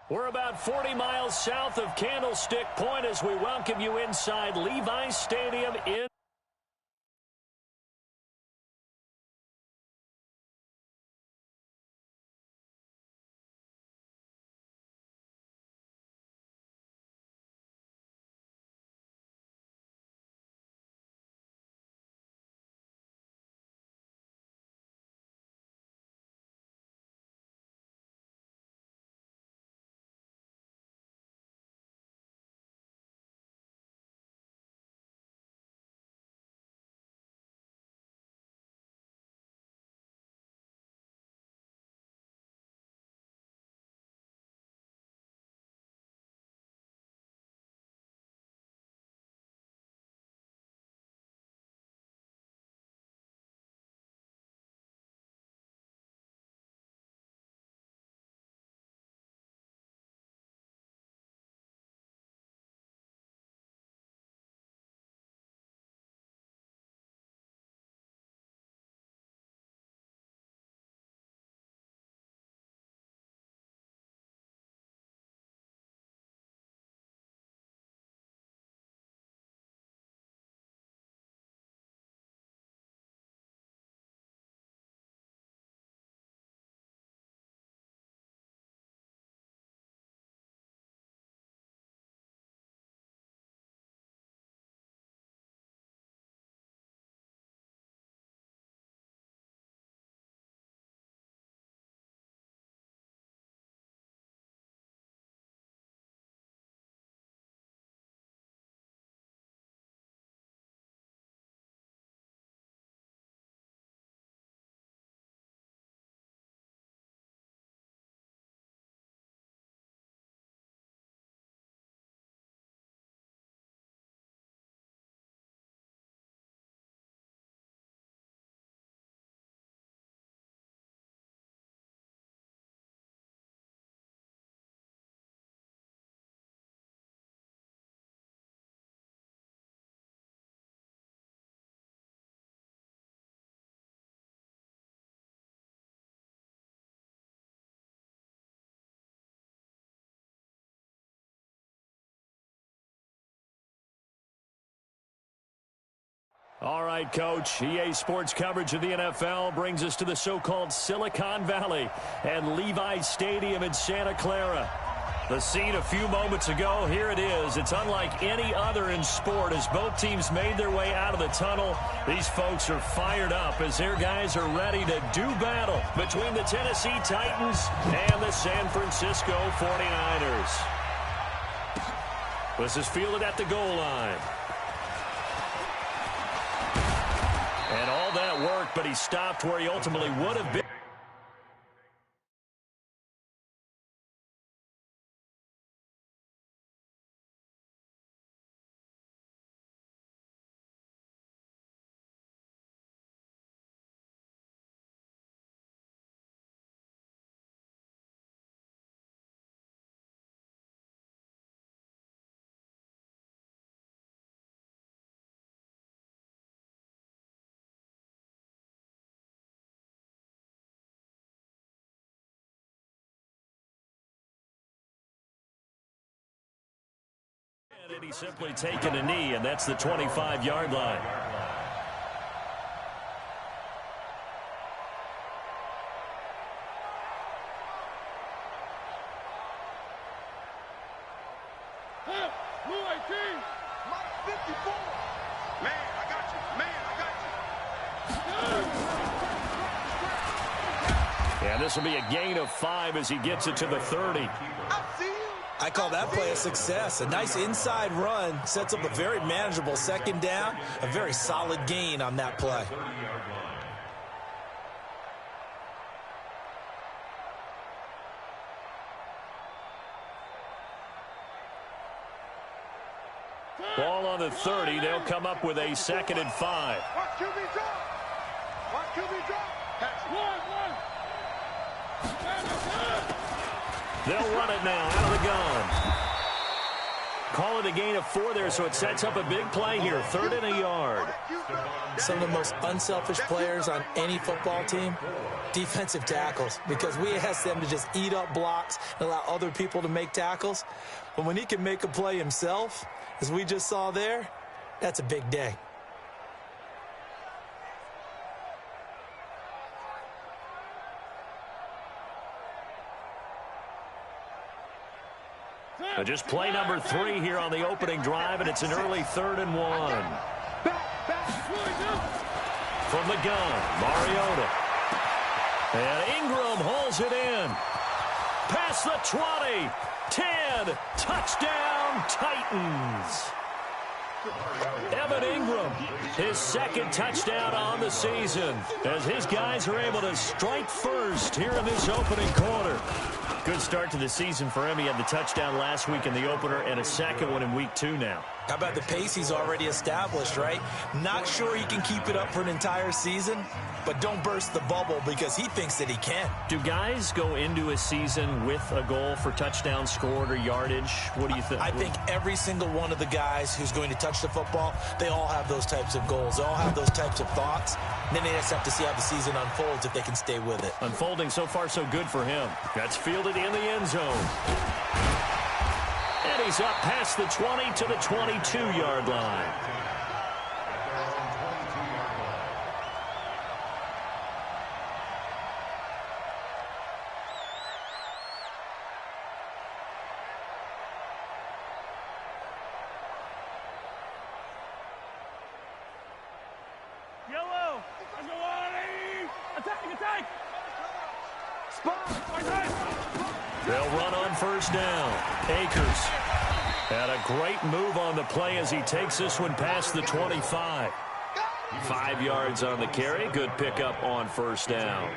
We're about 40 miles south of Candlestick Point as we welcome you inside Levi's Stadium in All right, Coach. EA Sports coverage of the NFL brings us to the so-called Silicon Valley and Levi's Stadium in Santa Clara. The scene a few moments ago, here it is. It's unlike any other in sport as both teams made their way out of the tunnel. These folks are fired up as their guys are ready to do battle between the Tennessee Titans and the San Francisco 49ers. This is fielded at the goal line. And all that work, but he stopped where he ultimately would have been. And he's simply taken a knee, and that's the 25-yard line. Blue 18, Mike 54. Man, I got you. Man, I got you. And this will be a gain of 5 as he gets it to the 30. I call that play a success. A nice inside run sets up a very manageable second down, a very solid gain on that play. Ball on the 30. They'll come up with a 2nd and 5. Watch QB drop. Watch QB drop. That's one. They'll run it now out of the gun. call it a gain of 4 there, so it sets up a big play here. 3rd and a yard. Some of the most unselfish players on any football team, defensive tackles, because we ask them to just eat up blocks and allow other people to make tackles. But when he can make a play himself, as we just saw there, that's a big day. Just play number 3 here on the opening drive, and it's an early 3rd and 1. From the gun, Mariota. And Ingram hauls it in. Past the 20. 10. Touchdown, Titans. Evan Ingram, his 2nd touchdown on the season, as his guys are able to strike first here in this opening quarter. Good start to the season for him. He had the touchdown last week in the opener and a 2nd one in week 2 now. How about the pace he's already established, right? Not sure he can keep it up for an entire season, but don't burst the bubble because he thinks that he can. Do guys go into a season with a goal for touchdown scored or yardage? What do you think? I think every single one of the guys who's going to touch the football, they all have those types of goals. They all have those types of thoughts. And then they just have to see how the season unfolds if they can stay with it. Unfolding so far so good for him. That's fielded in the end zone. And he's up past the 20 to the 22-yard line. Yellow. Attack. They'll run on 1st down. Akers had a great move on the play as he takes this one past the 25. 5 yards on the carry. Good pickup on 1st down.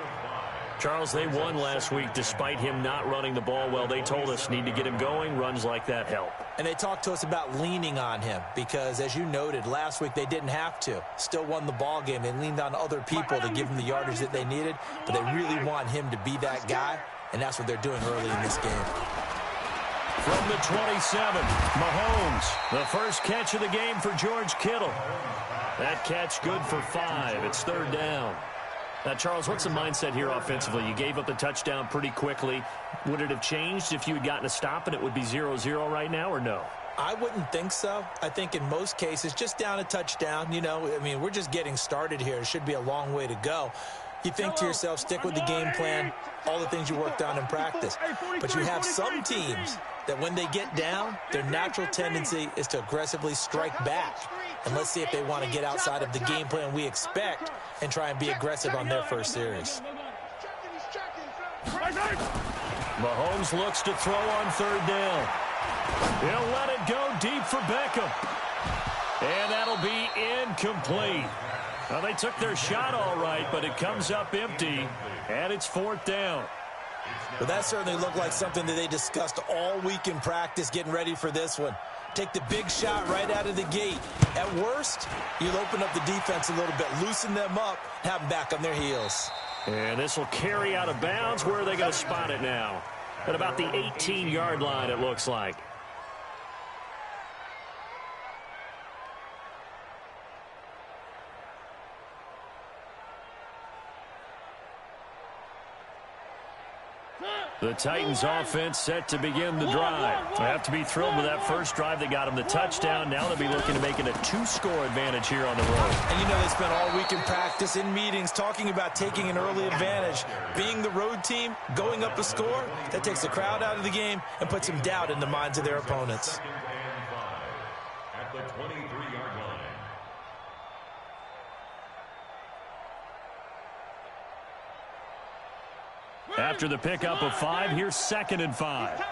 Charles, they won last week despite him not running the ball well. They told us need to get him going. Runs like that help. And they talked to us about leaning on him because, as you noted, last week they didn't have to. Still won the ball game. They leaned on other people to give them the yardage that they needed, but they really want him to be that guy, and that's what they're doing early in this game. From the 27, Mahomes, the first catch of the game for George Kittle. That catch good for 5. It's 3rd down. Now, Charles, what's the mindset here offensively? You gave up the touchdown pretty quickly. Would it have changed if you had gotten a stop and it would be 0-0 right now, or no? I wouldn't think so. I think in most cases, just down a touchdown, you know, I mean, we're just getting started here. It should be a long way to go. You think to yourself, stick with the game plan, all the things you worked on in practice. But you have some teams that when they get down, their natural tendency is to aggressively strike back. And let's see if they want to get outside of the game plan we expect and try and be aggressive on their first series. Mahomes looks to throw on 3rd down. He'll let it go deep for Beckham. And that'll be incomplete. Well, they took their shot all right, but it comes up empty, and it's 4th down. Well, that certainly looked like something that they discussed all week in practice getting ready for this one. Take the big shot right out of the gate. At worst, you'll open up the defense a little bit, loosen them up, have them back on their heels. And this will carry out of bounds. Where are they going to spot it now? At about the 18-yard line, it looks like. The Titans offense set to begin the drive. They have to be thrilled with that first drive that got them the touchdown. Now they'll be looking to make it a 2-score advantage here on the road. And you know they spent all week in practice, in meetings, talking about taking an early advantage. Being the road team, going up a score, that takes the crowd out of the game and puts some doubt in the minds of their opponents. At the 23-yard line. After the pickup of 5, here's 2nd and 5.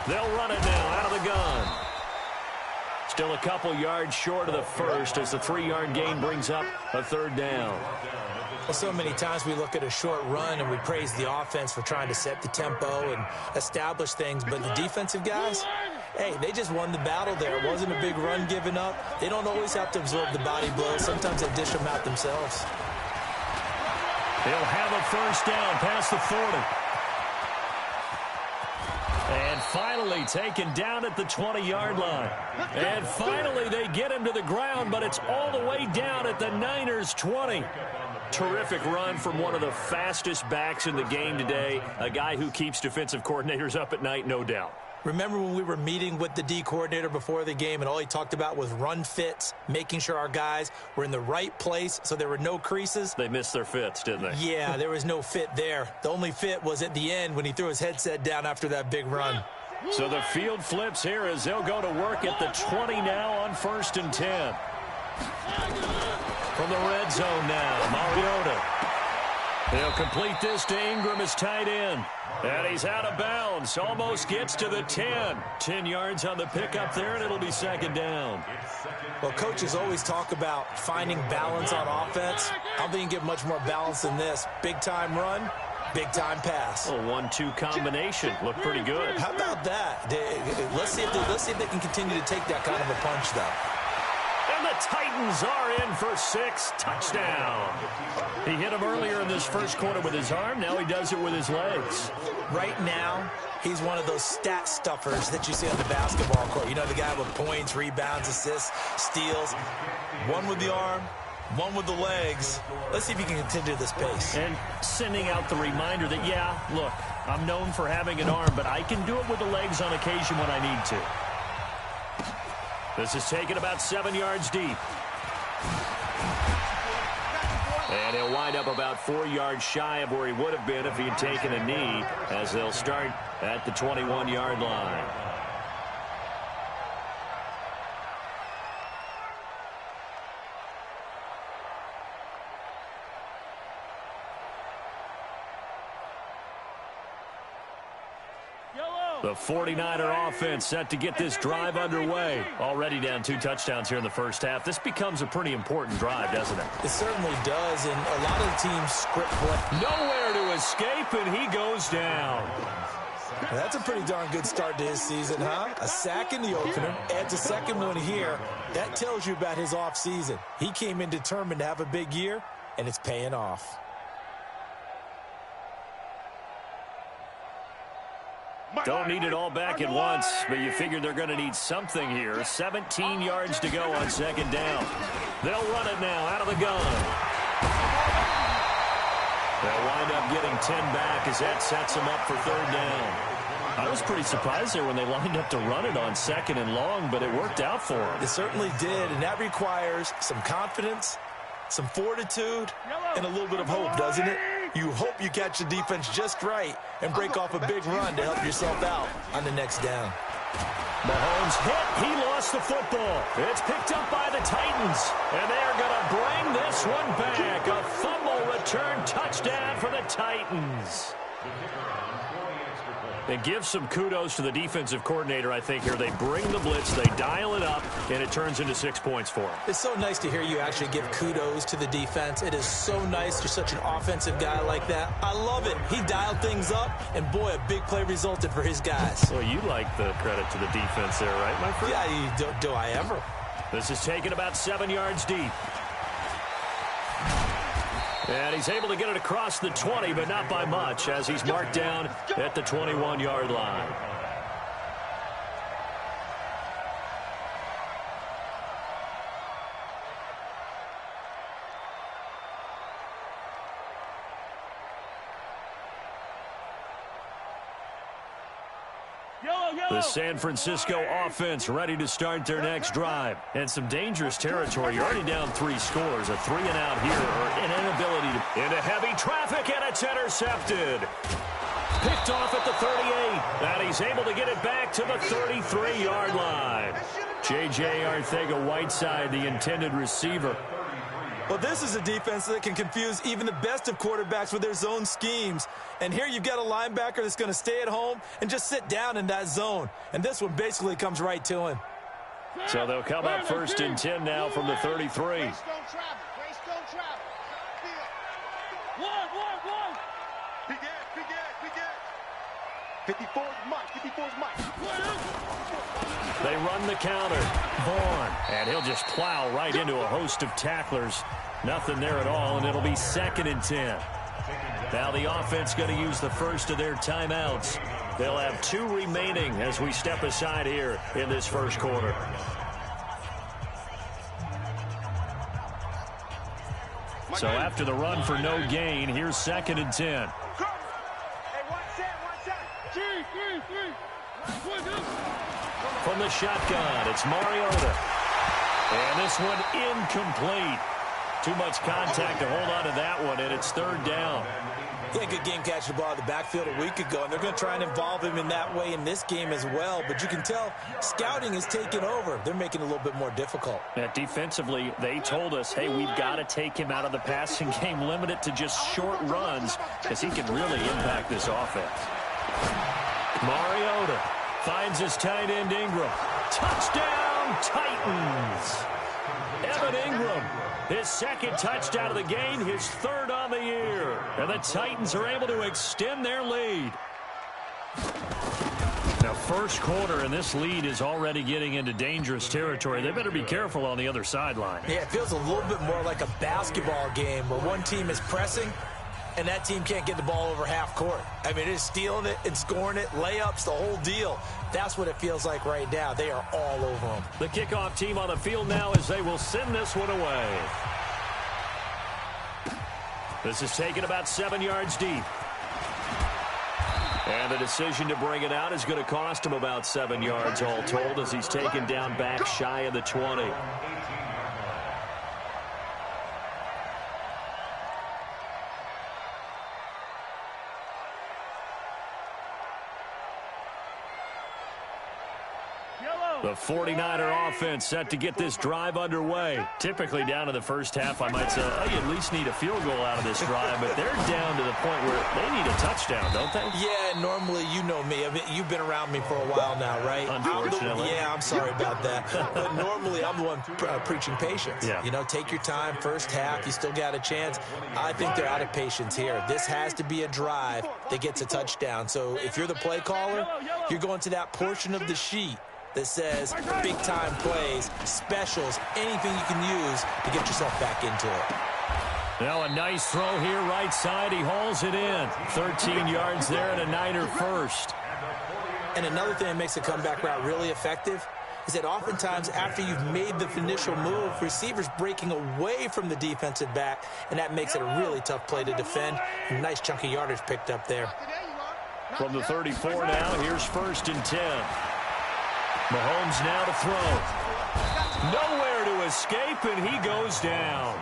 They'll run it now out of the gun. Still a couple yards short of the first as the 3-yard gain brings up a 3rd down. Well, so many times we look at a short run and we praise the offense for trying to set the tempo and establish things, but the defensive guys, hey, they just won the battle there. It wasn't a big run given up. They don't always have to absorb the body blows. Sometimes they dish them out themselves. He'll have a first down past the 40. And finally taken down at the 20-yard line. And finally they get him to the ground, but it's all the way down at the Niners' 20. Terrific run from one of the fastest backs in the game today, a guy who keeps defensive coordinators up at night, no doubt. Remember when we were meeting with the D coordinator before the game and all he talked about was run fits, making sure our guys were in the right place so there were no creases? They missed their fits, didn't they? Yeah, there was no fit there. The only fit was at the end when he threw his headset down after that big run. So the field flips here as they'll go to work at the 20 now on 1st and 10. From the red zone now, Mariota. He'll complete this to Ingram as tight end. And he's out of bounds. Almost gets to the 10. 10 yards on the pickup there, and it'll be 2nd down. Well, coaches always talk about finding balance on offense. I don't think you can get much more balance than this. Big-time run, big-time pass. A 1-2 combination. Looked pretty good. How about that? Let's see if they can continue to take that kind of a punch, though. And the Titans are in for 6. Touchdown. He hit him earlier in this first quarter with his arm. Now he does it with his legs. Right now, he's one of those stat stuffers that you see on the basketball court. You know, the guy with points, rebounds, assists, steals. One with the arm, one with the legs. Let's see if he can continue this pace. And sending out the reminder that, yeah, look, I'm known for having an arm, but I can do it with the legs on occasion when I need to. This is taken about 7 yards deep. And he'll wind up about 4 yards shy of where he would have been if he had taken a knee, as they'll start at the 21-yard line. The 49er offense set to get this drive underway. Already down 2 touchdowns here in the first half. This becomes a pretty important drive, doesn't it? It certainly does, and a lot of the teams script play. Nowhere to escape, and he goes down. That's a pretty darn good start to his season, huh? A sack in the opener, adds a second one here. That tells you about his offseason. He came in determined to have a big year, and it's paying off. Don't need it all back at once, but you figure they're going to need something here. 17 yards to go on 2nd down. They'll run it now out of the gun. They'll wind up getting 10 back as that sets them up for 3rd down. I was pretty surprised there when they lined up to run it on 2nd and long, but it worked out for them. It certainly did, and that requires some confidence, some fortitude, and a little bit of hope, doesn't it? You hope you catch the defense just right and break off a big run to help yourself out on the next down. Mahomes hit. He lost the football. It's picked up by the Titans, and they're going to bring this one back. A fumble return touchdown for the Titans. It gives some kudos to the defensive coordinator, I think, here. They bring the blitz, they dial it up, and it turns into 6 points for them. It's so nice to hear you actually give kudos to the defense. It is so nice. You're such an offensive guy like that. I love it. He dialed things up, and boy, a big play resulted for his guys. Well, you like the credit to the defense there, right, my friend? Yeah, do I ever? This is taken about 7 yards deep. And he's able to get it across the 20, but not by much, as he's marked down at the 21-yard line. The San Francisco offense ready to start their next drive. And some dangerous territory. You're already down 3 scores. A 3-and-out here, or an inability to... Into heavy traffic, and it's intercepted. Picked off at the 38. And he's able to get it back to the 33-yard line. J.J. Arcega-Whiteside, the intended receiver. Well, this is a defense that can confuse even the best of quarterbacks with their zone schemes. And here you've got a linebacker that's going to stay at home and just sit down in that zone. And this one basically comes right to him. So they'll come up 1st and 10 now from the 33. Race don't travel. 54's Mike. 54's Mike. They run the counter. Vaughn. And he'll just plow right into a host of tacklers. Nothing there at all, and it'll be 2nd and 10. Now the offense going to use the first of their timeouts. They'll have 2 remaining as we step aside here in this first quarter. So after the run for no gain, here's 2nd and 10. From the shotgun, it's Mariota. And this one incomplete. Too much contact to hold on to that one, and it's 3rd down. He had a good game catching the ball in the backfield a week ago, and they're going to try and involve him in that way in this game as well. But you can tell scouting is taking over. They're making it a little bit more difficult. Yeah, defensively, they told us, hey, we've got to take him out of the passing game, limit it to just short runs, because he can really impact this offense. Mariota finds his tight end Ingram. Touchdown, Titans! Evan Ingram, his 2nd touchdown of the game, his 3rd on the year. And the Titans are able to extend their lead. Now, first quarter, and this lead is already getting into dangerous territory. They better be careful on the other sideline. Yeah, it feels a little bit more like a basketball game where one team is pressing and that team can't get the ball over half court. I mean, it's stealing it and scoring it, layups, the whole deal. That's what it feels like right now. They are all over them. The kickoff team on the field now as they will send this one away. This is taken about 7 yards deep. And the decision to bring it out is going to cost him about 7 yards all told as he's taken down back shy of the 20. The 49er offense set to get this drive underway. Typically down to the first half, I might say, oh, you at least need a field goal out of this drive, but they're down to the point where they need a touchdown, don't they? Yeah, normally, you know me. I mean, you've been around me for a while now, right? Unfortunately. I'm sorry about that. But normally, I'm the one preaching patience. Yeah. You know, take your time, first half, you still got a chance. I think they're out of patience here. This has to be a drive that gets a touchdown. So if you're the play caller, you're going to that portion of the sheet that says big-time plays, specials, anything you can use to get yourself back into it. Now a nice throw here right side. He hauls it in. 13 yards there and a Niner first. And another thing that makes a comeback route really effective is that oftentimes after you've made the initial move, receivers breaking away from the defensive back, and that makes it a really tough play to defend. A nice chunk of yardage picked up there. From the 34 now, here's 1st and 10. Mahomes now to throw. Nowhere to escape, and he goes down.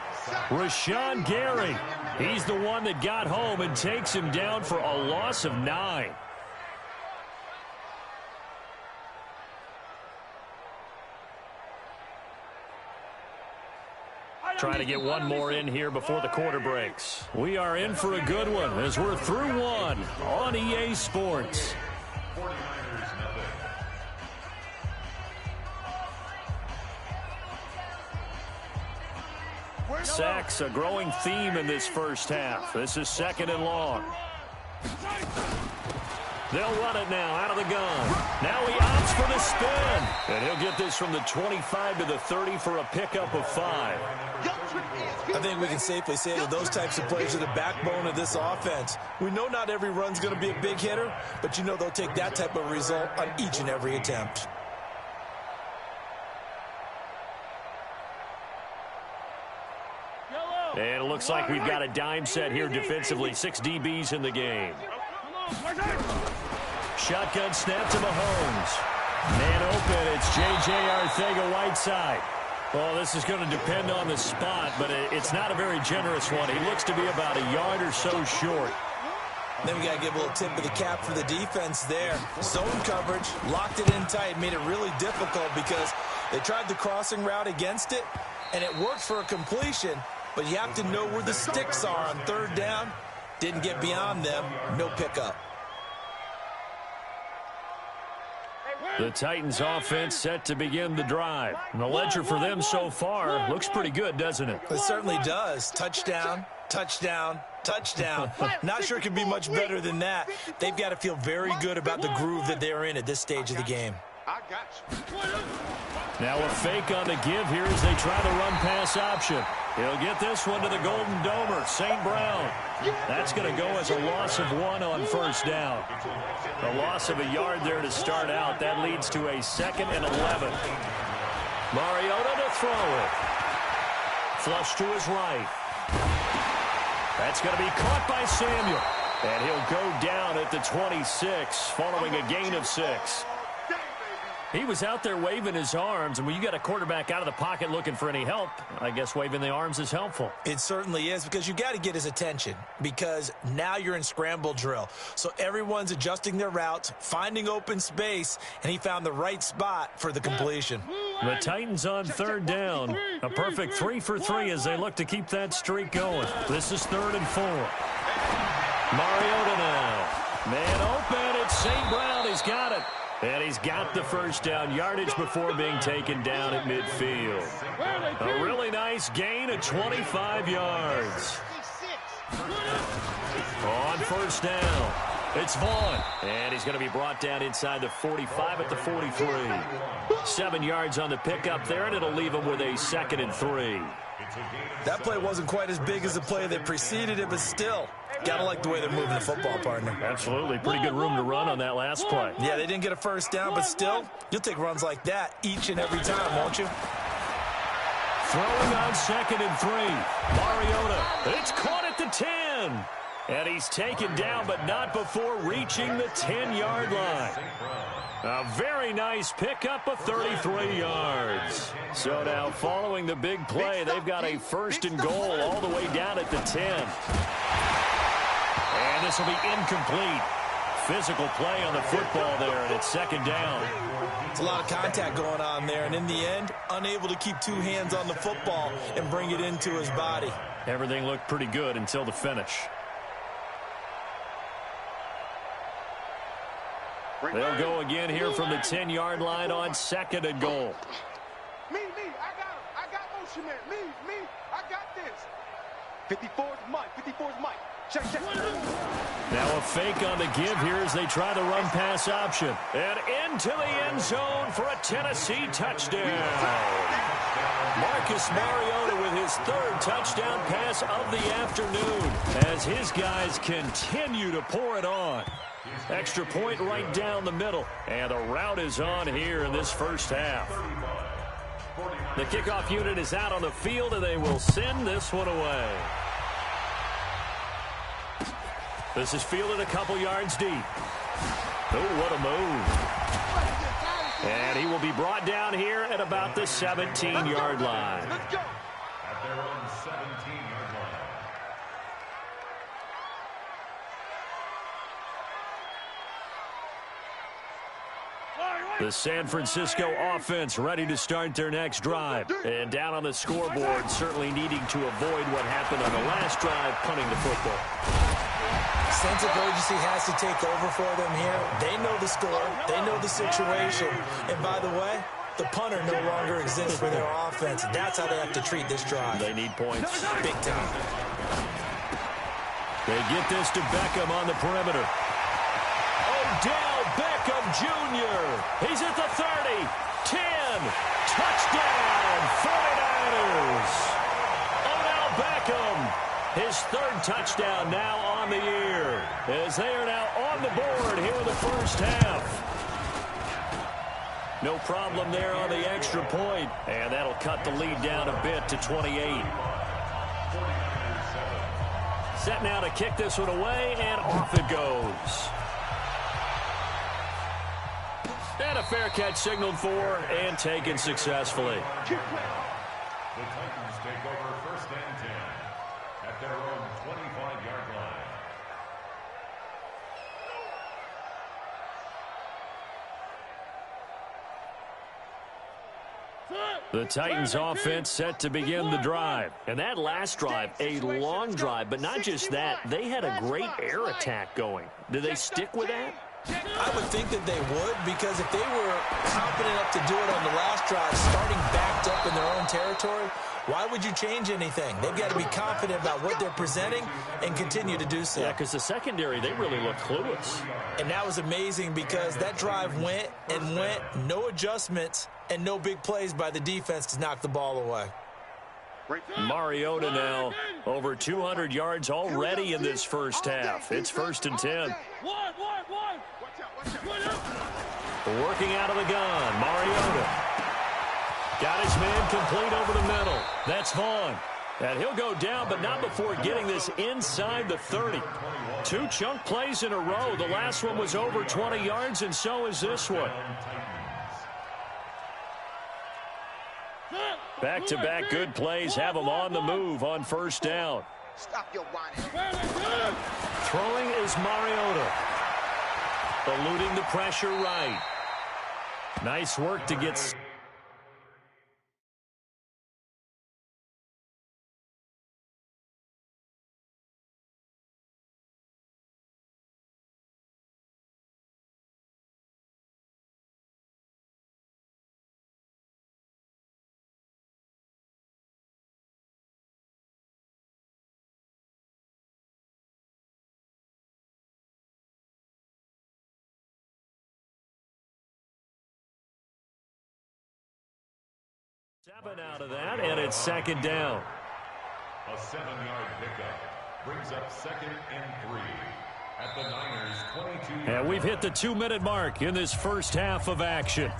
Rashawn Gary, he's the one that got home and takes him down for a loss of 9. Trying to get one more in here before the quarter breaks. We are in for a good one as we're through one on EA Sports. Sacks, a growing theme in this first half. This is 2nd and long. They'll run it now out of the gun. Now he opts for the spin. And he'll get this from the 25 to the 30 for a pickup of 5. I think we can safely say that those types of plays are the backbone of this offense. We know not every run's going to be a big hitter, but you know they'll take that type of result on each and every attempt. And it looks like we've got a dime set here defensively. 6 DBs in the game. Shotgun snap to Mahomes. Man open, it's J.J. Arcega-Whiteside. Well, this is going to depend on the spot, but it's not a very generous one. He looks to be about a yard or so short. Then we got to give a little tip of the cap for the defense there. Zone coverage, locked it in tight, made it really difficult because they tried the crossing route against it, and it worked for a completion. But you have to know where the sticks are on 3rd down. Didn't get beyond them. No pickup. The Titans offense set to begin the drive. And the ledger for them so far looks pretty good, doesn't it? It certainly does. Touchdown, touchdown, touchdown. Not sure it can be much better than that. They've got to feel very good about the groove that they're in at this stage of the game. I got you. Now a fake on the give here as they try the run-pass option. He'll get this one to the Golden Domer, St. Brown. That's going to go as a loss of 1 on first down. A loss of a yard there to start out. That leads to a 2nd and 11. Mariota to throw it. Flush to his right. That's going to be caught by Samuel. And he'll go down at the 26 following a gain of 6. He was out there waving his arms, and when you got a quarterback out of the pocket looking for any help, I guess waving the arms is helpful. It certainly is, because you got to get his attention, because now you're in scramble drill. So everyone's adjusting their routes, finding open space, and he found the right spot for the completion. The Titans on 3rd down. A perfect 3 for 3 as they look to keep that streak going. This is 3rd and 4. Mariota now. Man open. It's St. Brown. He's got it. And he's got the first down yardage before being taken down at midfield. A really nice gain of 25 yards. On first down, it's Vaughn. And he's going to be brought down inside the 45 at the 43. 7 yards on the pickup there, and it'll leave him with a 2nd and 3. That play wasn't quite as big as the play that preceded it, but still, got to like the way they're moving the football, partner. Absolutely. Pretty good room to run on that last play. Yeah, they didn't get a first down, but still, you'll take runs like that each and every time, won't you? Throwing on 2nd and 3. Mariota. It's caught at the 10. And he's taken down, but not before reaching the 10-yard line. A very nice pickup of 33 yards. So now following the big play, they've got a 1st and goal all the way down at the 10. And this will be incomplete. Physical play on the football there, and it's 2nd down. It's a lot of contact going on there, and in the end, unable to keep 2 hands on the football and bring it into his body. Everything looked pretty good until the finish. They'll go again here from the 10-yard line on 2nd and goal. Me, I got motion man. Me, I got this. 54 is Mike, 54 is Mike. Check. Now a fake on the give here as they try the run-pass option. And into the end zone for a Tennessee touchdown. Marcus Mariota with his 3rd touchdown pass of the afternoon as his guys continue to pour it on. Extra point right down the middle. And the route is on here in this first half. The kickoff unit is out on the field, and they will send this one away. This is fielded a couple yards deep. Oh, what a move. And he will be brought down here at about the 17-yard line. Let's go. At their own 17-yard line. The San Francisco offense ready to start their next drive. And down on the scoreboard, certainly needing to avoid what happened on the last drive, punting the football. Sense of urgency has to take over for them here. They know the score. They know the situation. And by the way, the punter no longer exists for their offense. That's how they have to treat this drive. They need points. Big time. They get this to Beckham on the perimeter. Odell Beckham Jr. He's at the 30, 10, touchdown, 49ers. Odell Beckham, his 3rd touchdown now on the year, as they are now on the board here in the first half. No problem there on the extra point, and that'll cut the lead down a bit to 28. Set now to kick this one away, and off it goes. And a fair catch signaled for and taken successfully. The Titans take over 1st and 10 at their own 25-yard line. The Titans offense set to begin the drive. And that last drive, a long drive, but not just that, they had a great air attack going. Did they stick with that? I would think that they would, because if they were confident enough to do it on the last drive, starting backed up in their own territory, why would you change anything? They've got to be confident about what they're presenting and continue to do so. Yeah, because the secondary, they really looked clueless. And that was amazing because that drive went and went, no adjustments and no big plays by the defense to knock the ball away. Mariota now over 200 yards already in this first half. It's 1st and 10. Working out of the gun, Mariota. Got his man complete over the middle. That's Vaughn. And he'll go down, but not before getting this inside the 30. 2 chunk plays in a row. The last one was over 20 yards, and so is this one. Back-to-back good plays have him on the move on 1st down. Stop your whining. Throwing is Mariota. Eluding the pressure right. Nice work to get... Seven out of that, and it's 2nd down. A 7-yard pickup brings up 2nd and 3 at the Niners' 22. And we've hit the 2-minute mark in this first half of action.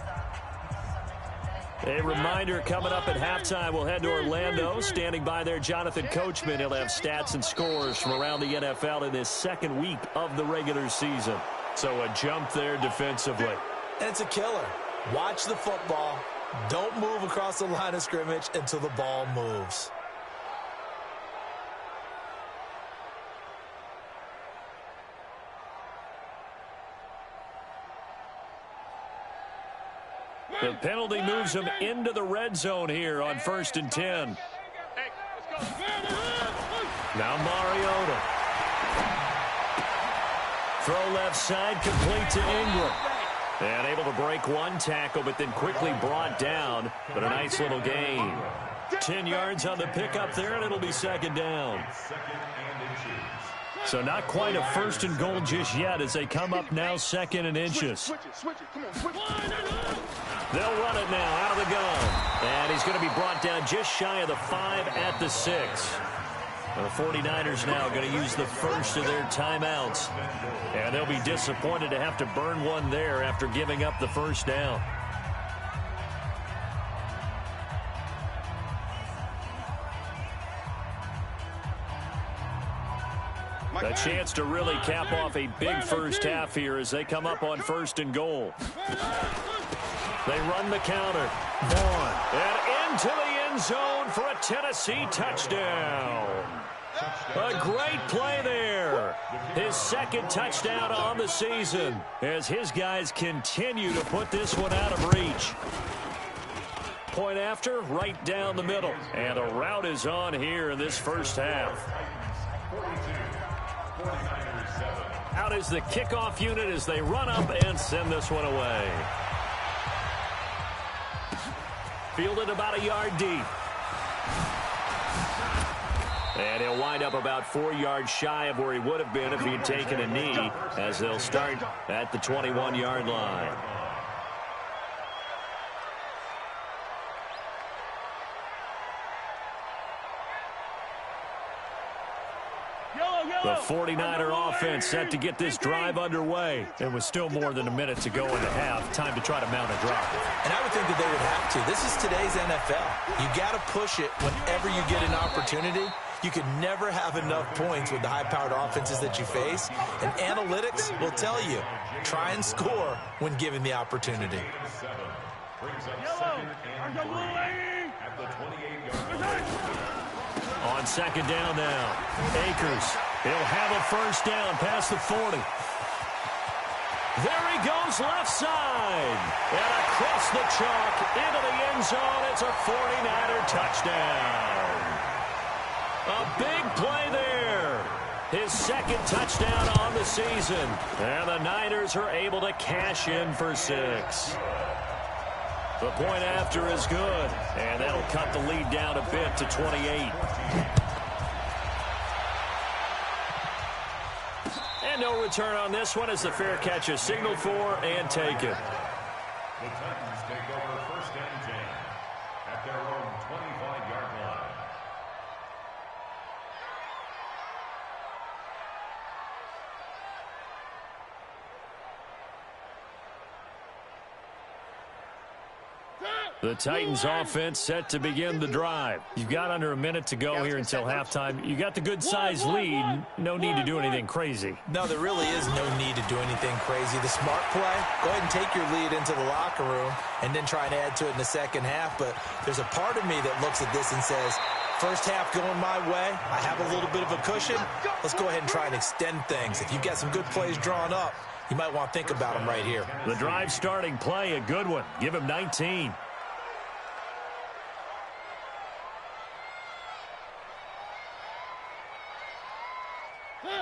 A reminder coming up at halftime, we'll head to Orlando. Standing by there, Jonathan Coachman. He'll have stats and scores from around the NFL in this 2nd week of the regular season. So a jump there defensively. And it's a killer. Watch the football. Don't move across the line of scrimmage until the ball moves. The penalty moves him into the red zone here on 1st and 10. Now Mariota. Throw left side, complete to Ingram. And able to break one tackle, but then quickly brought down. But a nice little gain. 10 yards on the pickup there, and it'll be 2nd down. So not quite a 1st and goal just yet as they come up now 2nd and inches. They'll run it now out of the gun. And he's going to be brought down just shy of the 5 at the 6. The 49ers now going to use the first of their timeouts. And they'll be disappointed to have to burn one there after giving up the 1st down. A chance to really cap off a big first half here as they come up on 1st and goal. They run the counter. Vaughn. And into the end zone for a Tennessee touchdown. A great play there. His 2nd touchdown on the season as his guys continue to put this one out of reach. Point after, right down the middle. And the route is on here in this first half. Out is the kickoff unit as they run up and send this one away. Fielded about a yard deep. And he'll wind up about 4 yards shy of where he would have been if he had taken a knee, as they'll start at the 21-yard line. The 49er offense set to get this drive underway. It was still more than a minute to go in the half. Time to try to mount a drive. And I would think that they would have to. This is today's NFL. You got to push it whenever you get an opportunity. You can never have enough points with the high-powered offenses that you face. And analytics will tell you, try and score when given the opportunity. On 2nd down now, Akers. He'll have a 1st down past the 40. There he goes left side. And across the chalk into the end zone. It's a 49er touchdown. A big play there. His 2nd touchdown on the season. And the Niners are able to cash in for 6. The point after is good. And that'll cut the lead down a bit to 28. And no return on this one as the fair catch is signaled for and taken. The Titans take over 1st and 10 at their own 25-yard line. The Titans offense set to begin the drive. You've got under a minute to go here until halftime. You got the good-sized lead. No need to do anything crazy. No, there really is no need to do anything crazy. The smart play, go ahead and take your lead into the locker room and then try and add to it in the second half. But there's a part of me that looks at this and says, first half going my way, I have a little bit of a cushion. Let's go ahead and try and extend things. If you've got some good plays drawn up, you might want to think about them right here. The drive starting play, a good one. Give him 19.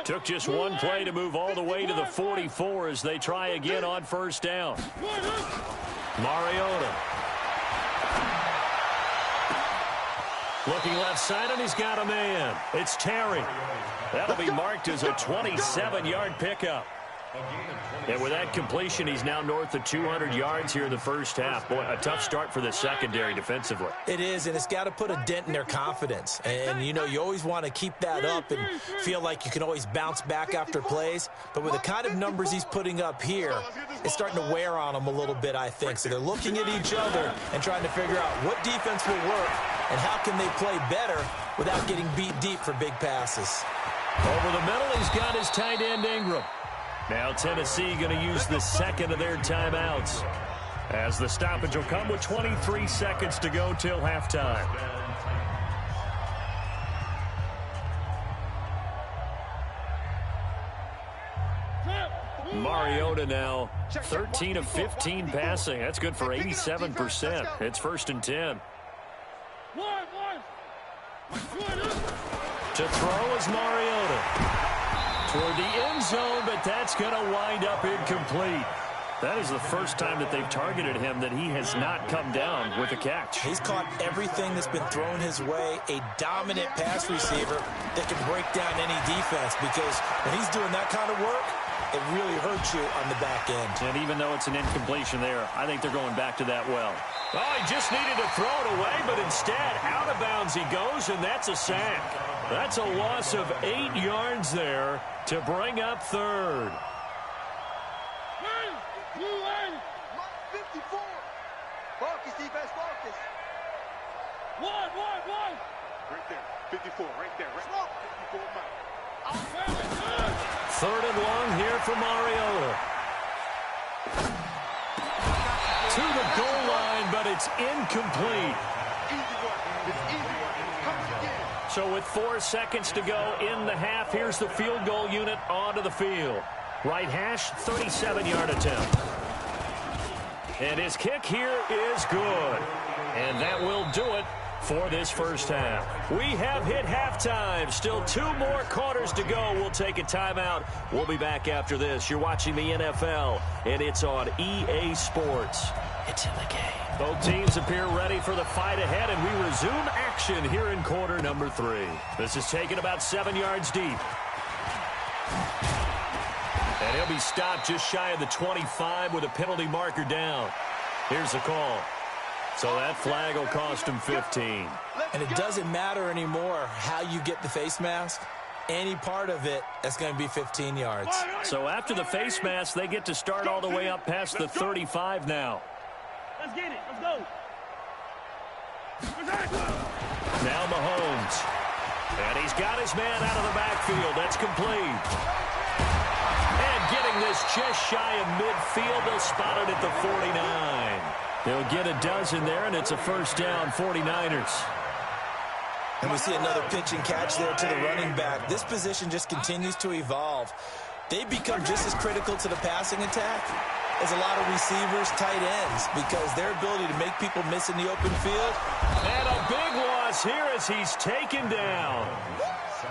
Took just one play to move all the way to the 44 as they try again on first down. Mariota. Looking left side, and he's got a man. It's Terry. That'll be marked as a 27-yard pickup. And with that completion, he's now north of 200 yards here in the first half. Boy, a tough start for the secondary defensively. It is, and it's got to put a dent in their confidence. And, you know, you always want to keep that up and feel like you can always bounce back after plays. But with the kind of numbers he's putting up here, it's starting to wear on them a little bit, I think. So they're looking at each other and trying to figure out what defense will work and how can they play better without getting beat deep for big passes. Over the middle, he's got his tight end Ingram. Now Tennessee going to use the second of their timeouts as the stoppage will come with 23 seconds to go till halftime. Mariota now 13 of 15 passing. That's good for 87%. It's 1st and 10. To throw is Mariota. Toward the end zone, but that's going to wind up incomplete. That is the first time that they've targeted him that he has not come down with a catch. He's caught everything that's been thrown his way, a dominant pass receiver that can break down any defense, because when he's doing that kind of work, it really hurts you on the back end. And even though it's an incompletion there, I think they're going back to that well. Oh, he just needed to throw it away, but instead, out of bounds he goes, and that's a sack. That's a loss of 8 yards there to bring up third. 54. Focus, defense, focus. One. Right there. 54, right there. Right. 54. Third and long here for Mariota. To the goal line, but it's incomplete. Easy one. It's easy one. Comes again. So with 4 seconds to go in the half, here's the field goal unit onto the field. Right hash, 37-yard attempt. And his kick here is good. And that will do it for this first half. We have hit halftime. Still 2 more quarters to go. We'll take a timeout. We'll be back after this. You're watching the NFL, and it's on EA Sports. It's in the game. Both teams appear ready for the fight ahead, and we resume action here in quarter number 3. This is taken about 7 yards deep. And he'll be stopped just shy of the 25 with a penalty marker down. Here's the call. So that flag will cost him 15. And it doesn't matter anymore how you get the face mask. Any part of it, that's going to be 15 yards. So after the face mask, they get to start all the way up past the 35 now. Let's get it. Let's go. Now Mahomes. And he's got his man out of the backfield. That's complete. And getting this just shy of midfield, they'll spot it at the 49. They'll get a dozen there, and it's a first down, 49ers. And we see another pitch and catch there to the running back. This position just continues to evolve. They become just as critical to the passing attack as a lot of receivers, tight ends, because their ability to make people miss in the open field. And a big loss here as he's taken down.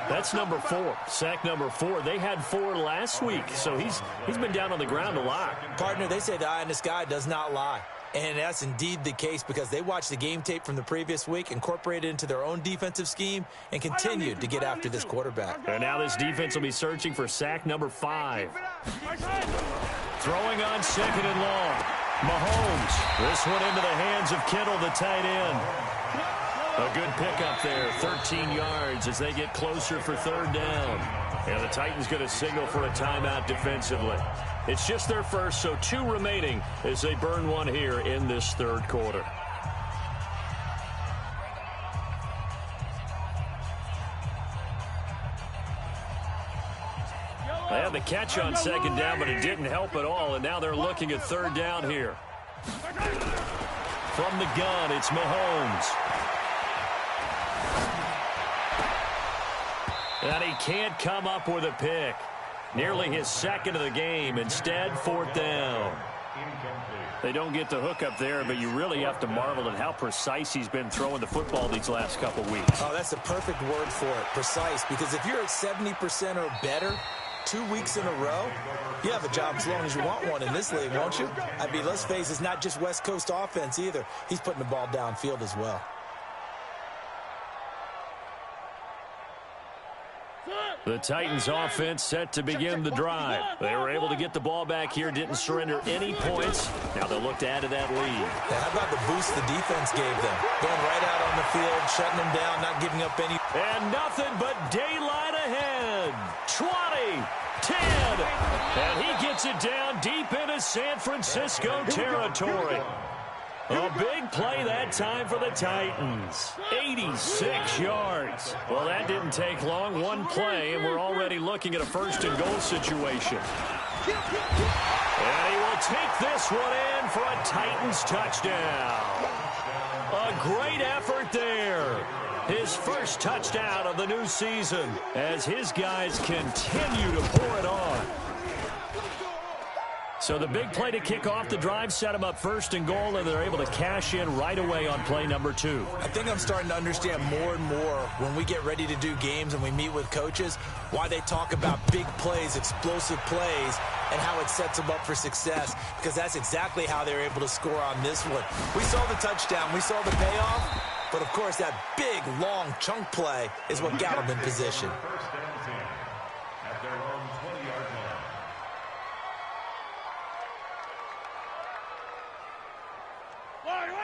That's number 4, sack number 4. They had 4 last week, so he's been down on the ground a lot. Partner, they say the eye in the sky does not lie. And that's indeed the case, because they watched the game tape from the previous week, incorporated it into their own defensive scheme, and continued to get after this quarterback. And now this defense will be searching for sack number 5. Throwing on 2nd and long. Mahomes. This one into the hands of Kittle, the tight end. A good pickup there, 13 yards as they get closer for 3rd down. And the Titans going to signal for a timeout defensively. It's just their first, so 2 remaining as they burn one here in this 3rd quarter. a catch on second down, but it didn't help at all, and now they're looking at third down here. From the gun, it's Mahomes. And he can't come up with a pick. Nearly his second of the game. Instead, fourth down. They don't get the hook up there, but you really have to marvel at how precise he's been throwing the football these last couple weeks. Oh, that's the perfect word for it, precise. Because if you're at 70% or better 2 weeks in a row, you have a job as long as you want one in this league, won't you? I mean, let's face it, it's not just West Coast offense either. He's putting the ball downfield as well. The Titans offense set to begin the drive. They were able to get the ball back here, didn't surrender any points. Now they'll look to add to that lead. Yeah, how about the boost the defense gave them? Going right out on the field, shutting them down, not giving up any. And nothing but daylight ahead. 20, 10, and he gets it down deep into San Francisco territory. A big play that time for the Titans. 86 yards. Well, that didn't take long. One play, and we're already looking at a first-and-goal situation. And he will take this one in for a Titans touchdown. A great effort there. His first touchdown of the new season as his guys continue to pour it on. So the big play to kick off the drive set them up first and goal, and they're able to cash in right away on play number 2. I think I'm starting to understand more and more when we get ready to do games and we meet with coaches why they talk about big plays, explosive plays, and how it sets them up for success, because that's exactly how they're able to score on this one. We saw the touchdown. We saw the payoff. But, of course, that big, long chunk play is what got them in position.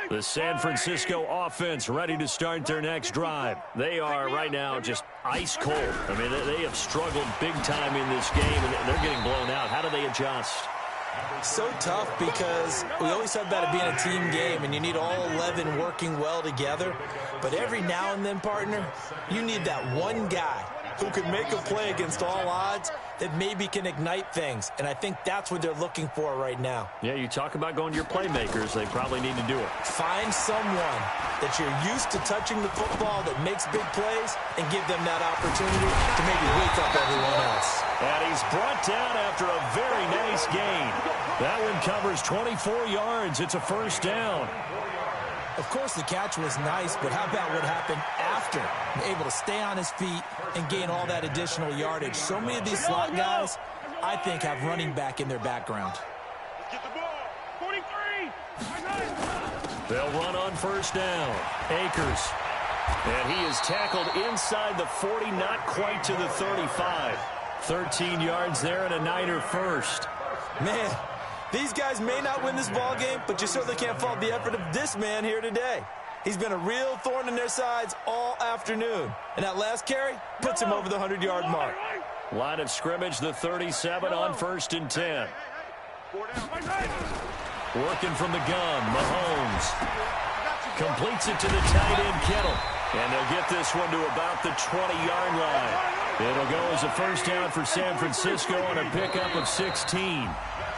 The San Francisco offense ready to start their next drive. They are right now just ice cold. I mean, they have struggled big time in this game, and they're getting blown out. How do they adjust? So tough, because we always talk about it being a team game, and you need all 11 working well together. But every now and then, partner, you need that one guy who can make a play against all odds that maybe can ignite things. And I think that's what they're looking for right now. Yeah, you talk about going to your playmakers. They probably need to do it. Find someone that you're used to touching the football that makes big plays and give them that opportunity to maybe wake up everyone else. And he's brought down after a very nice gain. That one covers 24 yards. It's a first down. Of course, the catch was nice, but how about what happened after? Able to stay on his feet and gain all that additional yardage. So many of these slot guys, I think, have running back in their background. Get the ball. 43. They'll run on first down. Akers. And he is tackled inside the 40, not quite to the 35. 13 yards there and a Niner first. Man, these guys may not win this ball game, but you certainly can't fault the effort of this man here today. He's been a real thorn in their sides all afternoon. And that last carry puts him over the 100-yard mark. Line of scrimmage, the 37 on first and 10. Working from the gun, Mahomes. Completes it to the tight end, Kittle. And they'll get this one to about the 20-yard line. It'll go as a first down for San Francisco on a pickup of 16.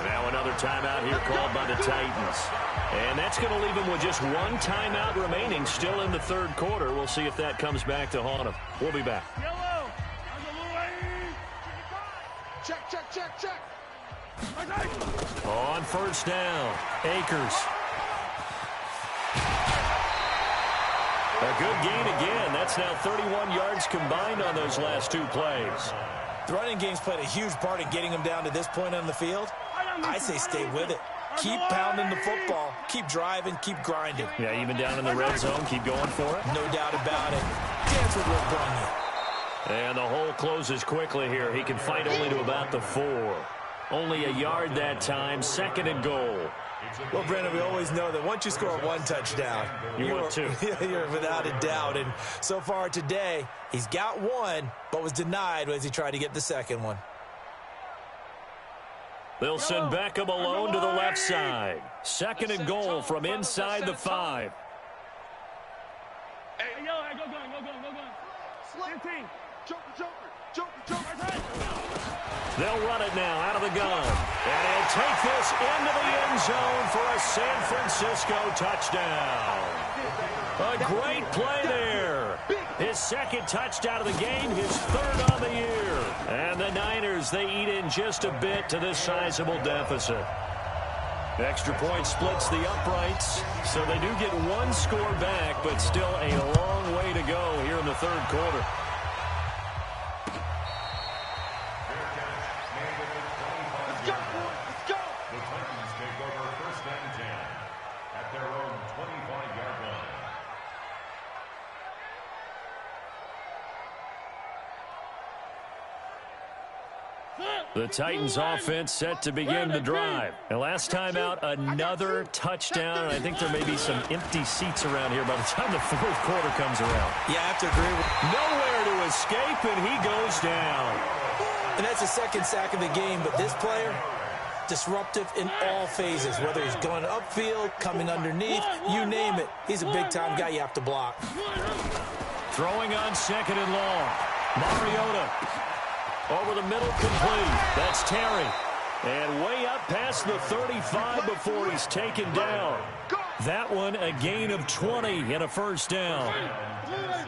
Now another timeout here called by the Titans. And that's going to leave them with just one timeout remaining still in the third quarter. We'll see if that comes back to haunt them. We'll be back. Check, check, check, check. On first down, Akers. A good gain again. That's now 31 yards combined on those last two plays. The running game's played a huge part in getting them down to this point on the field. I say stay with it. Keep pounding the football. Keep driving. Keep grinding. Yeah, even down in the red zone, keep going for it. No doubt about it. Dance with what brought you. And the hole closes quickly here. He can fight only to about the 4. Only a yard that time. Second and goal. Well, Brandon, we always know that once you score one touchdown, want two. You're without a doubt. And so far today, he's got one, but was denied as he tried to get the second one. They'll send Beckham alone to the left side. Second and goal from inside the 5. Hey, yo, go gun. 15. Joker. They'll run it now out of the gun. And he'll take this into the end zone for a San Francisco touchdown. A great play there. His second touchdown of the game, his third on the year. And the Niners, they eat in just a bit to this sizable deficit. Extra point splits the uprights, so they do get one score back, but still a long way to go here in the third quarter. Let's go, boys. Let's go. The Titans take over first and 10 at their own 25-yard line. The Titans offense set to begin the drive. And last time out, another touchdown. I think there may be some empty seats around here by the time the fourth quarter comes around. Yeah, I have to agree with Nowhere to escape, and he goes down. And that's the second sack of the game, but this player, disruptive in all phases, whether he's going upfield, coming underneath, you name it. He's a big-time guy you have to block. Throwing on second and long. Mariota over the middle, complete. That's Terry. And way up past the 35 before he's taken down. That one a gain of 20 and a first down.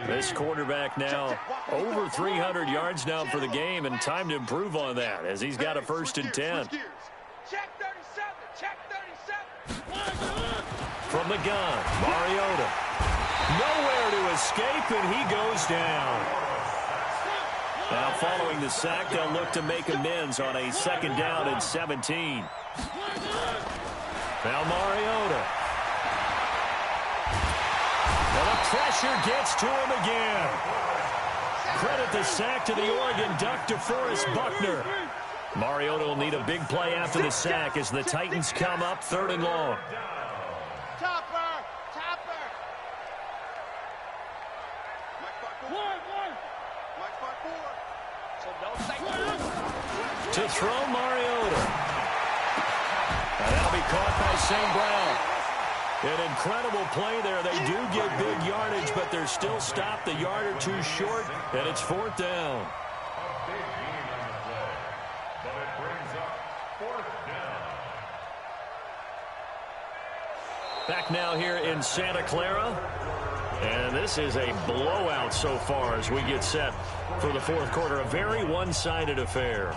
This quarterback now over 300 yards now for the game, and time to improve on that as he's got a first and 10. Check 37. Check 37. From the gun, Mariota. Nowhere to escape, and he goes down. Now following the sack, they'll look to make amends on a second down and 17. Now Mariota. And the pressure gets to him again. Credit the sack to the Oregon Duck, DeForest Buckner. Mariota will need a big play after the sack as the Titans come up third and long. Topper. Mike 5-4. To throw Mariota. And that'll be caught by St. Brown. An incredible play there. They do get big yardage, but they're still stopped a yard or two short, and it's fourth down. A big gain on the play, but it brings up fourth down. Back now here in Santa Clara. And this is a blowout so far as we get set for the fourth quarter. A very one-sided affair.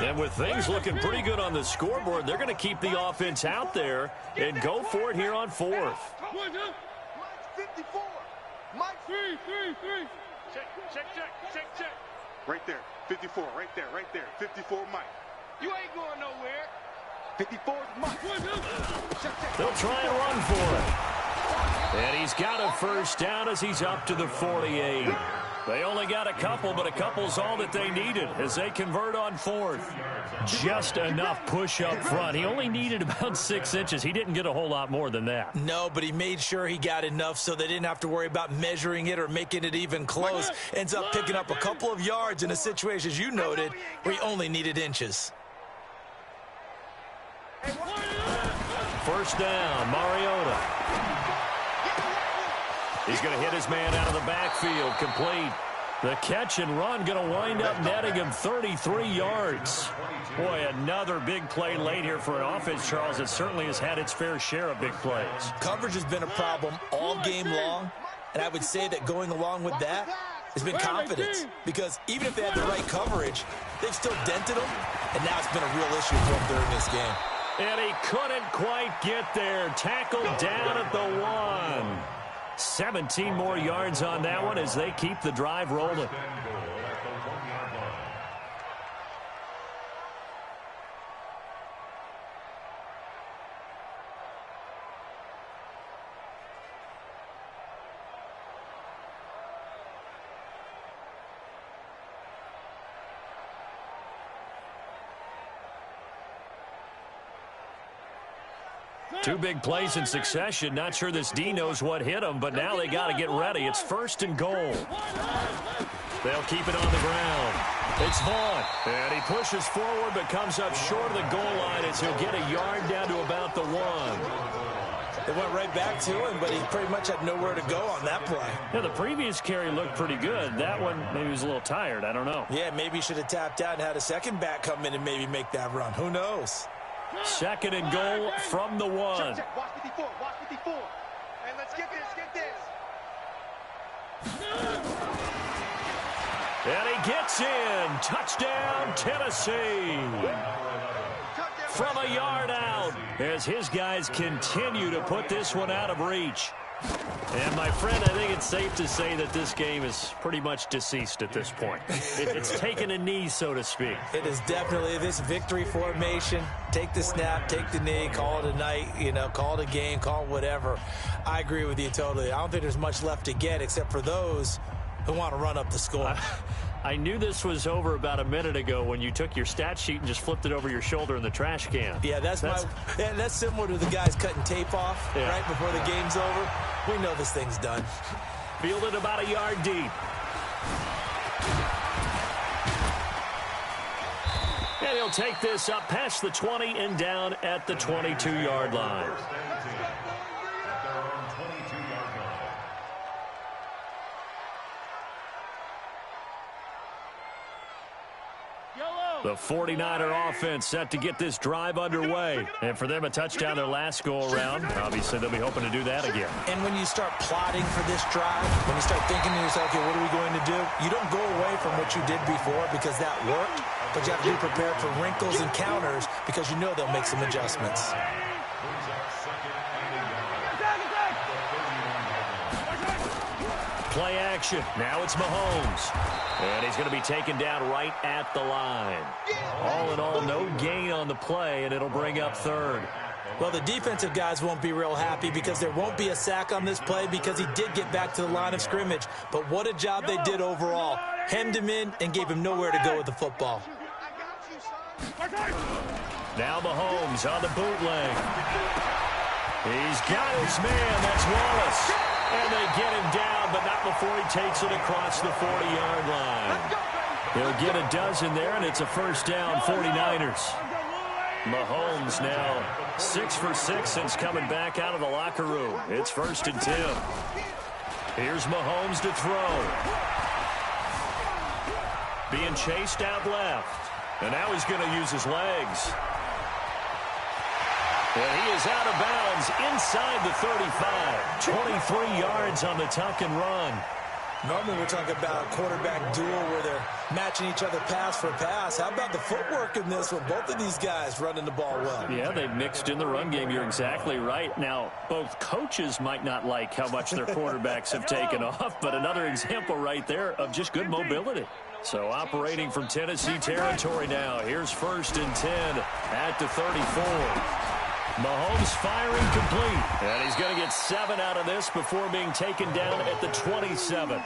And with things looking pretty good on the scoreboard, they're going to keep the offense out there and go for it here on fourth. Mike's 54. Mike 3. Check. Right there. 54. Right there. 54 Mike. You ain't going nowhere. 54 Mike. Check. They'll try and run for it. And he's got a first down as he's up to the 48. They only got a couple, but a couple's all that they needed as they convert on fourth. Just enough push up front. He only needed about 6 inches. He didn't get a whole lot more than that. No, but he made sure he got enough so they didn't have to worry about measuring it or making it even close. Ends up picking up a couple of yards in a situation, as you noted, where he only needed inches. First down, Mariota. He's going to hit his man out of the backfield, complete. The catch and run going to wind up netting him 33 yards. Boy, another big play late here for an offense, Charles, that certainly has had its fair share of big plays. Coverage has been a problem all game long, and I would say that going along with that has been confidence, because even if they had the right coverage, they've still dented them, and now it's been a real issue for them during this game. And he couldn't quite get there. Tackled down at the 1. 17 more yards on that one as they keep the drive rolling. Two big plays in succession. Not sure this D knows what hit him, but now they got to get ready. It's first and goal. They'll keep it on the ground. It's Vaughn, and he pushes forward but comes up short of the goal line as he'll get a yard down to about the 1. They went right back to him, but he pretty much had nowhere to go on that play. Yeah, the previous carry looked pretty good. That one, maybe he was a little tired. I don't know. Yeah, maybe he should have tapped out and had a second back come in and maybe make that run. Who knows? Second and goal from the 1. Check. Watch 54. Watch 54. And let's get this. Get this. And he gets in. Touchdown, Tennessee. From a yard out as his guys continue to put this one out of reach. And, my friend, I think it's safe to say that this game is pretty much deceased at this point. It's taken a knee, so to speak. It is definitely this victory formation. Take the snap, take the knee, call it a night, call it a game, call it whatever. I agree with you totally. I don't think there's much left to get except for those who want to run up the score. I knew this was over about a minute ago when you took your stat sheet and just flipped it over your shoulder in the trash can. Yeah, that's similar to the guys cutting tape off right before the game's over. We know this thing's done. Fielded about a yard deep. And he'll take this up past the 20 and down at the 22-yard line. The 49er offense set to get this drive underway. And for them, a touchdown their last go-around. Obviously, they'll be hoping to do that again. And when you start plotting for this drive, when you start thinking to yourself, okay, what are we going to do? You don't go away from what you did before because that worked, but you have to be prepared for wrinkles and counters because you know they'll make some adjustments. Play action. Now it's Mahomes. And he's going to be taken down right at the line. All in all, no gain on the play, and it'll bring up third. Well, the defensive guys won't be real happy because there won't be a sack on this play because he did get back to the line of scrimmage. But what a job they did overall. Hemmed him in and gave him nowhere to go with the football. Now Mahomes on the bootleg. He's got his man. That's Wallace. And they get him down, but not before he takes it across the 40-yard line. He'll get a dozen there, and it's a first down, 49ers. Mahomes now 6 for 6 since coming back out of the locker room. It's 1st and 10. Here's Mahomes to throw. Being chased out left. And now he's going to use his legs. And he is out of bounds inside the 35. 23 yards on the tuck and run. Normally we're talking about a quarterback duel where they're matching each other pass for pass. How about the footwork in this with both of these guys running the ball well? Yeah, they've mixed in the run game. You're exactly right. Now, both coaches might not like how much their quarterbacks have taken off, but another example right there of just good mobility. So operating from Tennessee territory now. Here's 1st and 10 at the 34. Mahomes firing complete. And he's going to get 7 out of this before being taken down at the 27.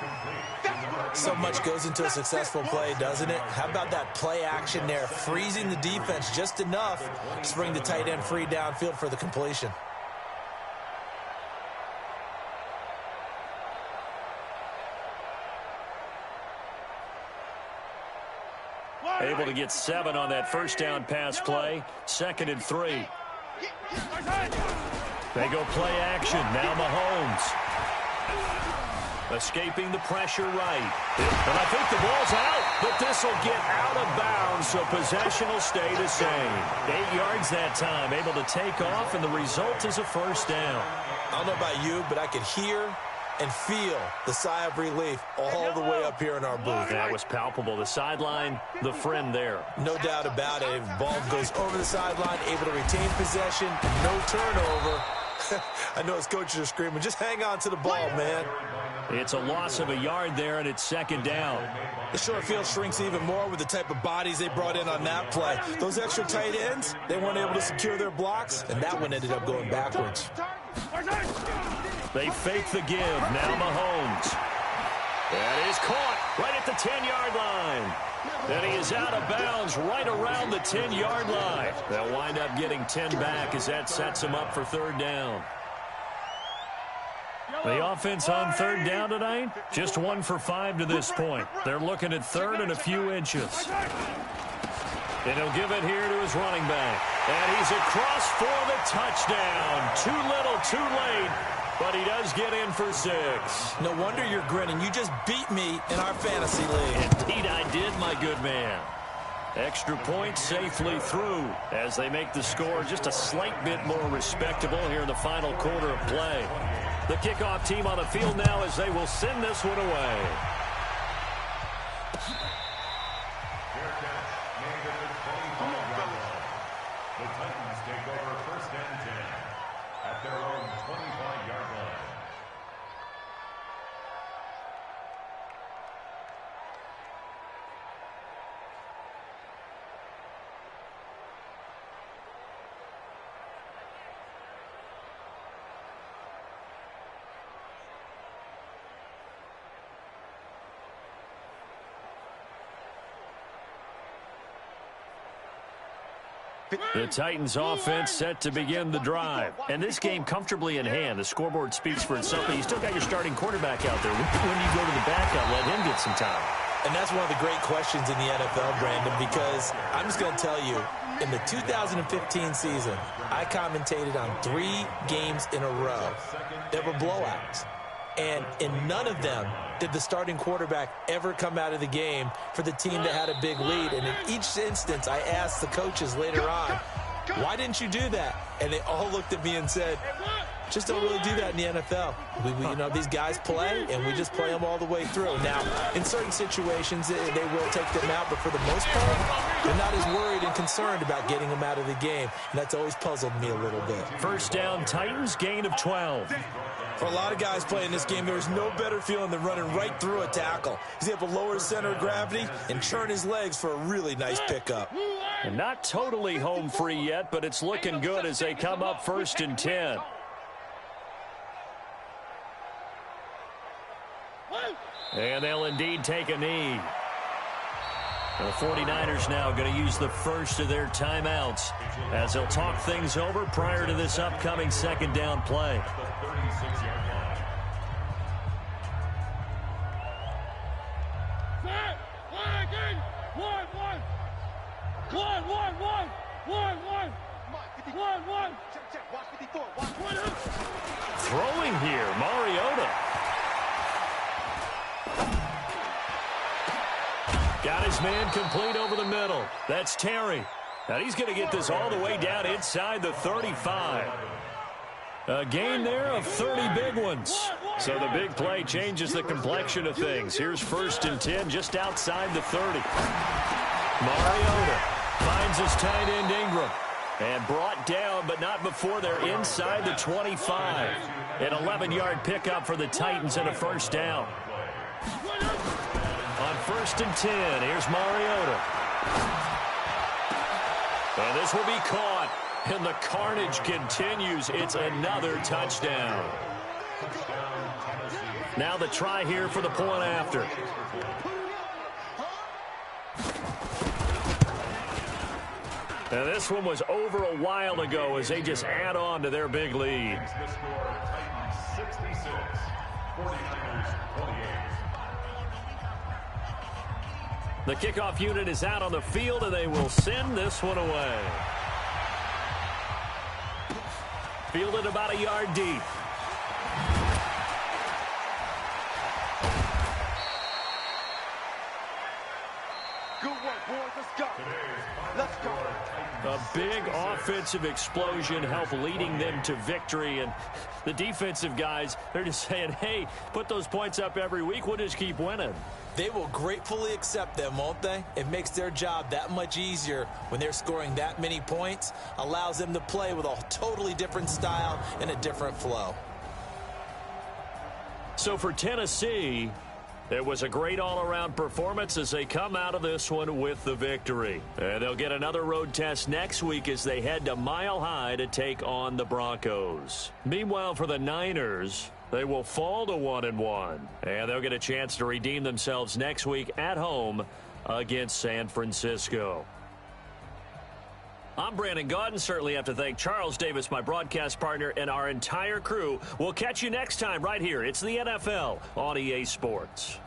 So much goes into a successful play, doesn't it? How about that play action there? Freezing the defense just enough to bring the tight end free downfield for the completion. Able to get 7 on that first down pass play. 2nd and 3. They go play action. Now Mahomes. Escaping the pressure right. And I think the ball's out, but this will get out of bounds, so possession will stay the same. 8 yards that time, able to take off, and the result is a first down. I don't know about you, but I could hear and feel the sigh of relief all the way up here in our booth. That was palpable. The sideline, the friend there. No doubt about it. Ball goes over the sideline, able to retain possession, no turnover. I know his coaches are screaming, just hang on to the ball, man. It's a loss of a yard there, and it's 2nd down. The short field shrinks even more with the type of bodies they brought in on that play. Those extra tight ends, they weren't able to secure their blocks, and that one ended up going backwards. They fake the give. Now Mahomes. That is caught right at the 10-yard line. And he is out of bounds right around the 10-yard line. They'll wind up getting 10 back as that sets him up for 3rd down. The offense on third down tonight, just 1 for 5 to this point. They're looking at third and a few inches. And he'll give it here to his running back. And he's across for the touchdown. Too little, too late. But he does get in for 6. No wonder you're grinning. You just beat me in our fantasy league. Indeed I did, my good man. Extra point safely through as they make the score just a slight bit more respectable here in the final quarter of play. The kickoff team on the field now as they will send this one away. The Titans take over first and 10 at their own 25-yard line. The Titans offense set to begin the drive. And this game comfortably in hand. The scoreboard speaks for itself, but you still got your starting quarterback out there. When do you go to the backup, let him get some time? And that's one of the great questions in the NFL, Brandon, because I'm just going to tell you, in the 2015 season, I commentated on 3 games in a row that were blowouts. And in none of them did the starting quarterback ever come out of the game for the team that had a big lead. And in each instance, I asked the coaches later on, why didn't you do that? And they all looked at me and said, just don't really do that in the NFL. You know, these guys play, and we just play them all the way through. Now, in certain situations, they will take them out, but for the most part, they're not as worried and concerned about getting them out of the game. And that's always puzzled me a little bit. First down, Titans, gain of 12. For a lot of guys playing this game, there's no better feeling than running right through a tackle. He's able to lower his center of gravity and churn his legs for a really nice pickup. And not totally home free yet, but it's looking good as they come up first and 10. And they'll indeed take a knee. The 49ers now going to use the first of their timeouts as they'll talk things over prior to this upcoming second down play. Throwing here, Mariota. Got his man complete over the middle. That's Terry. Now he's going to get this all the way down inside the 35. A gain there of 30 big ones. So the big play changes the complexion of things. Here's first and 10 just outside the 30. Mariota finds his tight end Ingram. And brought down, but not before they're inside the 25. An 11-yard pickup for the Titans and a first down. On first and 10, here's Mariota. And this will be caught. And the carnage continues. It's another touchdown. Now the try here for the point after. Now this one was over a while ago as they just add on to their big lead. The kickoff unit is out on the field, and they will send this one away. Fielded about a yard deep. Good work, boys. Let's go. Let's go. A big offensive explosion helped leading them to victory. And the defensive guys, they're just saying, hey, put those points up every week. We'll just keep winning. They will gratefully accept them, won't they? It makes their job that much easier when they're scoring that many points. Allows them to play with a totally different style and a different flow. So for Tennessee, it was a great all-around performance as they come out of this one with the victory. And they'll get another road test next week as they head to Mile High to take on the Broncos. Meanwhile, for the Niners, they will fall to 1-1, and they'll get a chance to redeem themselves next week at home against San Francisco. I'm Brandon Gaudin. Certainly have to thank Charles Davis, my broadcast partner, and our entire crew. We'll catch you next time right here. It's the NFL on EA Sports.